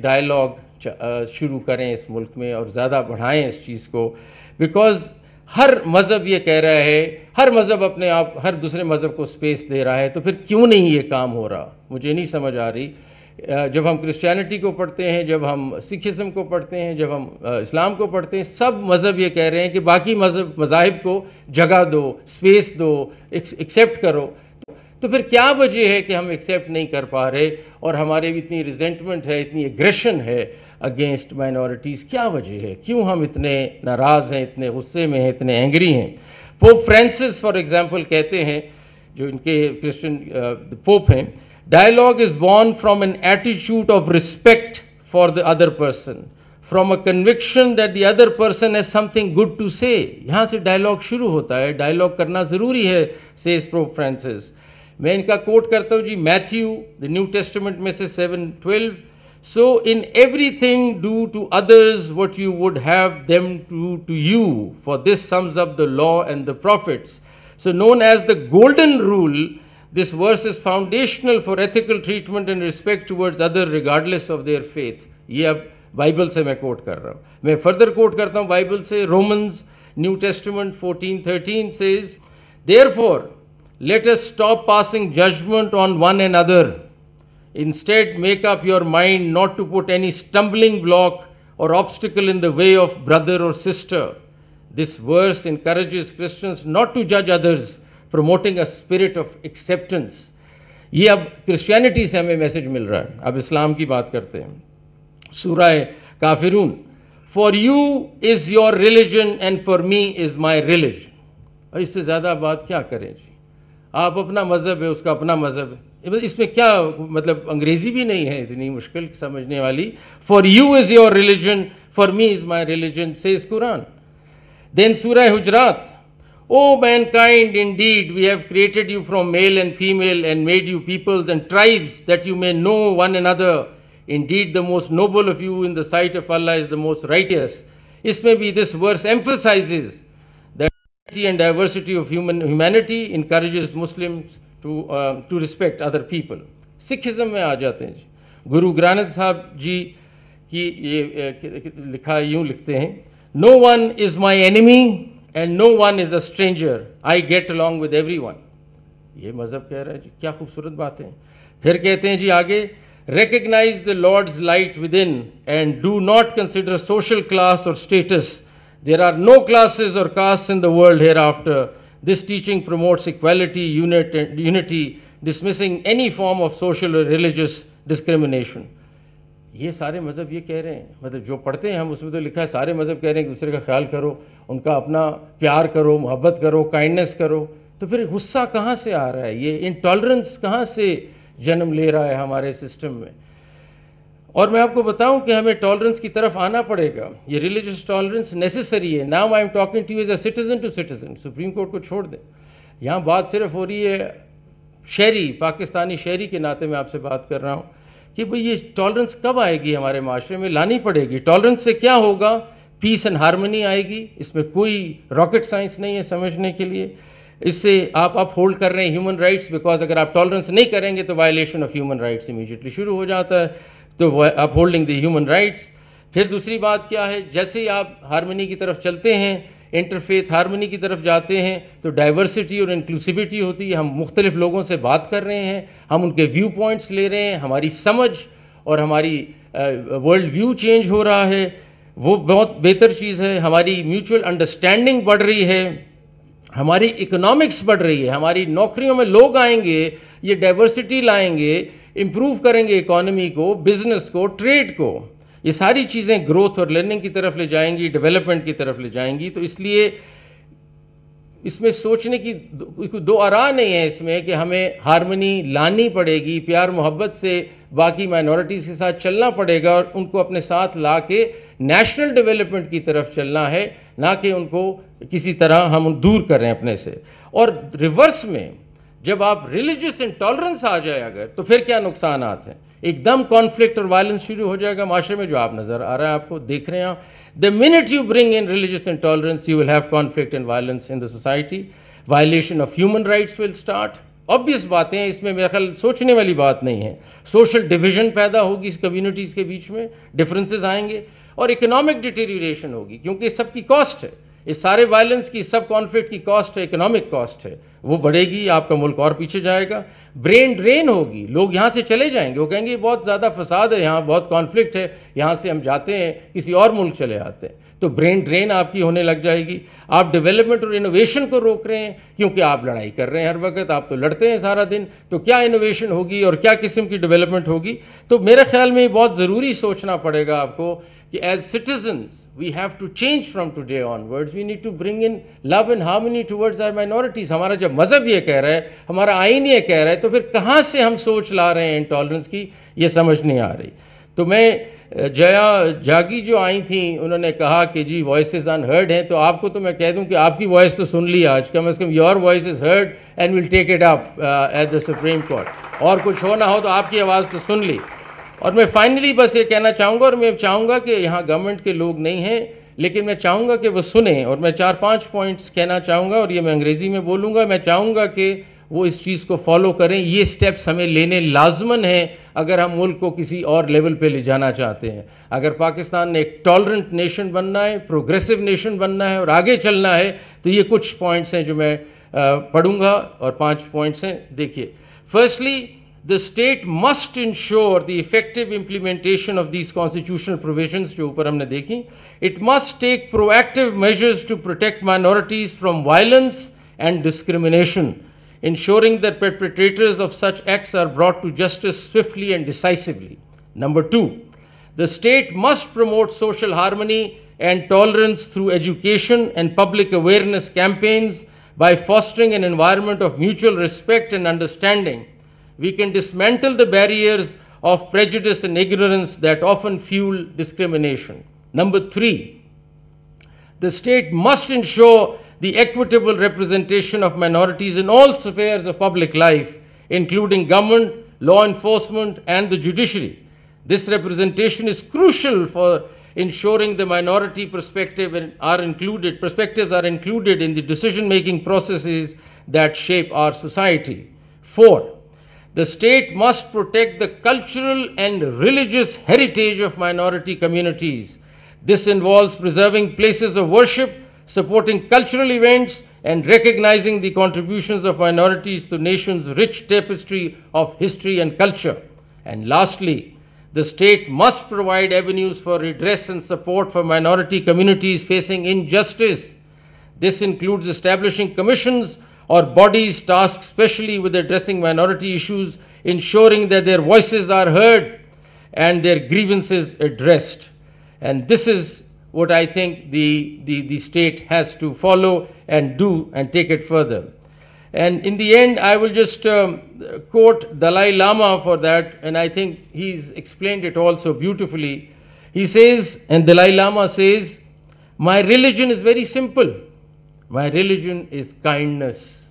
Dialogue شروع کریں اس ملک میں اور زیادہ بڑھائیں اس چیز کو، بیکاز ہر مذہب یہ کہہ رہا ہے، ہر مذہب اپنے آپ ہر دوسرے مذہب کو سپیس دے رہا ہے، تو پھر کیوں نہیں یہ کام ہو رہا؟ مجھے نہیں سمجھ آ رہی۔ جب ہم کرسچینٹی کو پڑھتے ہیں، جب ہم سکھزم کو پڑھتے ہیں، جب ہم اسلام کو پڑھتے ہیں، سب مذہب یہ کہہ رہے ہیں کہ باقی مذاہب کو جگہ دو، سپیس دو، ایکسیپٹ کرو۔ تو پھر کیا وجہ ہے کہ ہم ایکسیپٹ نہیں کر پا رہے اور ہمارے بھی اتنی ریزنٹمنٹ ہے، اتنی ایگریشن ہے اگینسٹ مائنورٹیز؟ کیا وجہ ہے؟ کیوں ہم اتنے ناراض ہیں، اتنے غصے میں ہیں، اتنے اینگری ہیں؟ پوپ فرانسس فار ایگزامپل کہتے ہیں، جو ان کے کرسچن پوپ ہیں، dialogue is born from an attitude of respect for the other person, from a conviction that the other person has something good to say۔ یہاں سے dialogue شروع ہوتا ہے، ڈائلاگ کرنا ضروری ہے، says پوپ فرانسس۔ میں ان کا کوٹ کرتا ہوں جی، میتھیو the نیو ٹیسٹمنٹ میں سے 7:12، so in everything do to others what you would have them do to you, for this sums up the law and the prophets۔ So known as the golden rule, this verse is foundational for ethical treatment and respect towards others regardless of their faith۔ یہ اب Bible سے میں کوٹ کر رہا ہوں۔ میں further کوٹ کرتا ہوں بائبل سے، Romans new testament 14:13 says، therefore let us stop passing judgment on one another, instead make up your mind not to put any stumbling block or obstacle in the way of brother or sister۔ This verse encourages Christians not to judge others, promoting a spirit of acceptance۔ یہ اب Christianity سے ہمیں message مل رہا ہے۔ اب اسلام کی بات کرتے ہیں، سورہ کافرون، for you is your religion and for me is my religion۔ اور اس سے زیادہ بات کیا کریں جی؟ آپ اپنا مذہب ہے، اس کا اپنا مذہب ہے، اس میں کیا مطلب انگریزی بھی نہیں ہے اتنی مشکل سمجھنے والی۔ for you is your religion, for me is my religion says Quran. Then سورہ حجرات، O mankind, indeed we have created you from male and female and made you peoples and tribes that you may know one another۔ Indeed the most noble of you in the sight of Allah is the most righteous۔ اس میں بھی this verse emphasizes that unity and diversity of humanity encourages Muslims to respect other people۔ Sikhism میں آ جاتے ہیں جی، گرو گرانتھ صاحب جی کی یہ لکھا یوں لکھتے ہیں، No one is my enemy and no one is a stranger, I get along with everyone۔ یہ مذہب کہہ رہا ہے جی، کیا خوبصورت بات ہے۔ پھر کہتے ہیں جی آگے، recognize the Lord's light within and do not consider social class or status۔ There are no classes or castes in the world hereafter۔ This teaching promotes equality, unity, dismissing any form of social or religious discrimination۔ یہ سارے مذہب یہ کہہ رہے ہیں، مطلب جو پڑھتے ہیں ہم اس میں تو لکھا ہے سارے مذہب کہہ رہے ہیں کہ دوسرے کا خیال کرو، ان کا اپنا پیار کرو، محبت کرو، کائنڈنس کرو۔ تو پھر غصہ کہاں سے آ رہا ہے؟ یہ انٹالرنس کہاں سے جنم لے رہا ہے ہمارے سسٹم میں؟ اور میں آپ کو بتاؤں کہ ہمیں ٹالرنس کی طرف آنا پڑے گا، یہ ریلیجس ٹالرنس نیسیسری ہے۔ Now I am talking to you as a citizen to citizen. Supreme court کو چھوڑ دیں، یہاں بات صرف ہو رہی ہے شہری، پاکستانی شہری کے ناطے میں آپ سے بات کر رہا ہوں کہ بھئی یہ ٹالرنس کب آئے گی ہمارے معاشرے میں؟ لانی پڑے گی۔ ٹالرنس سے کیا ہوگا؟ پیس اینڈ ہارمنی آئے گی۔ اس میں کوئی راکٹ سائنس نہیں ہے سمجھنے کے لیے۔ اس سے آپ اپ ہولڈ کر رہے ہیں ہیومن رائٹس، بیکاز اگر آپ ٹالرنس نہیں کریں گے تو violation of human rights immediately شروع ہو جاتا ہے، تو اپ ہولڈنگ دی ہیومن رائٹس۔ پھر دوسری بات کیا ہے، جیسے ہی آپ ہارمنی کی طرف چلتے ہیں، انٹرفیتھ ہارمنی کی طرف جاتے ہیں، تو ڈائیورسٹی اور انکلوسیوٹی ہوتی ہے۔ ہم مختلف لوگوں سے بات کر رہے ہیں، ہم ان کے ویو پوائنٹس لے رہے ہیں، ہماری سمجھ اور ہماری ورلڈ ویو چینج ہو رہا ہے، وہ بہت بہتر چیز ہے۔ ہماری میوچل انڈرسٹینڈنگ بڑھ رہی ہے، ہماری اکنامکس بڑھ رہی ہے، ہماری نوکریوں میں لوگ آئیں گے، یہ ڈائیورسٹی لائیں گے، امپروو کریں گے اکانومی کو، بزنس کو، ٹریڈ کو۔ یہ ساری چیزیں گروتھ اور لرننگ کی طرف لے جائیں گی، ڈیولپمنٹ کی طرف لے جائیں گی۔ تو اس لیے اس میں سوچنے کی دو آراء نہیں ہے اس میں کہ ہمیں ہارمنی لانی پڑے گی، پیار محبت سے باقی مائنورٹیز کے ساتھ چلنا پڑے گا اور ان کو اپنے ساتھ لا کے نیشنل ڈیولپمنٹ کی طرف چلنا ہے، نہ کہ ان کو کسی طرح ہم دور کریں اپنے سے۔ اور ریورس میں جب آپ ریلیجس انٹالرنس آ جائے اگر، تو پھر کیا نقصانات ہیں؟ ایک دم کانفلکٹ اور وائلنس شروع ہو جائے گا معاشرے میں، جو آپ نظر آ رہا ہے، آپ کو دیکھ رہے ہیں۔ The minute you bring in religious intolerance, you will have conflict and violence in the society. Violation of human rights will start. obvious باتیں ہیں, اس میں میرا خیال سوچنے والی بات نہیں ہے. سوشل ڈویژن پیدا ہوگی اس کمیونٹیز کے بیچ میں, ڈفرینسز آئیں گے, اور اکنامک ڈیٹیریوریشن ہوگی, کیونکہ اس سب کی کاسٹ ہے, اس سارے وائلنس کی, سب کانفلکٹ کی کاسٹ ہے, اکنامک کاسٹ ہے, وہ بڑھے گی, آپ کا ملک اور پیچھے جائے گا. برین ڈرین ہوگی, لوگ یہاں سے چلے جائیں گے, وہ کہیں گے بہت زیادہ فساد ہے یہاں, بہت کانفلکٹ ہے, یہاں سے ہم جاتے ہیں کسی اور ملک چلے آتے ہیں. تو برین ڈرین آپ کی ہونے لگ جائے گی. آپ ڈیولپمنٹ اور انوویشن کو روک رہے ہیں, کیونکہ آپ لڑائی کر رہے ہیں ہر وقت, آپ تو لڑتے ہیں سارا دن, تو کیا انوویشن ہوگی اور کیا قسم کی ڈیولپمنٹ ہوگی. تو میرے خیال میں بہت ضروری سوچنا پڑے گا آپ کو کہ as citizens we have to change from today onwards. We need to bring in love and harmony towards our minorities. ہمارا جب مذہب یہ کہہ رہا ہے, ہمارا آئین یہ کہہ رہا ہے, تو پھر کہاں سے ہم سوچ لا رہے ہیں انٹالرنس کی, یہ سمجھ نہیں آ رہی. تو میں جیا جاگی جو آئی تھیں, انہوں نے کہا کہ جی وائسز انہرڈ ہیں, تو آپ کو تو میں کہہ دوں کہ آپ کی وائس تو سن لی آج, کم از کم your voice is heard and will take it up at the supreme court. اور کچھ ہو نہ ہو تو آپ کی آواز تو سن لی. اور میں فائنلی بس یہ کہنا چاہوں گا, اور میں چاہوں گا کہ یہاں گورنمنٹ کے لوگ نہیں ہیں, لیکن میں چاہوں گا کہ وہ سنیں, اور میں 4-5 پوائنٹس کہنا چاہوں گا, اور یہ میں انگریزی میں بولوں گا. میں چاہوں گا کہ وہ اس چیز کو فالو کریں. یہ سٹیپس ہمیں لینے لازماً ہیں اگر ہم ملک کو کسی اور لیول پہ لے جانا چاہتے ہیں. اگر پاکستان نے ایک ٹالرنٹ نیشن بننا ہے, پروگریسو نیشن بننا ہے اور آگے چلنا ہے, تو یہ کچھ پوائنٹس ہیں جو میں پڑھوں گا, اور 5 پوائنٹس ہیں. دیکھیے, firstly, the state must ensure the effective implementation of these constitutional provisions جو اوپر ہم نے دیکھی. It must take proactive measures to protect minorities from violence and discrimination, ensuring that perpetrators of such acts are brought to justice swiftly and decisively. Number 2, the state must promote social harmony and tolerance through education and public awareness campaigns. By fostering an environment of mutual respect and understanding, we can dismantle the barriers of prejudice and ignorance that often fuel discrimination. Number 3, the state must ensure the equitable representation of minorities in all spheres of public life, including government, law enforcement, and the judiciary. This representation is crucial for ensuring the minority perspectives are included in the decision-making processes that shape our society. 4, the state must protect the cultural and religious heritage of minority communities. This involves preserving places of worship, supporting cultural events, and recognizing the contributions of minorities to the nation's rich tapestry of history and culture. And lastly, the state must provide avenues for redress and support for minority communities facing injustice. This includes establishing commissions or bodies tasked specially with addressing minority issues, ensuring that their voices are heard and their grievances addressed. And this is what I think the state has to follow and do and take it further. And in the end, I will just quote Dalai Lama for that, and I think he's explained it all so beautifully. He says, and Dalai Lama says, "My religion is very simple. My religion is kindness."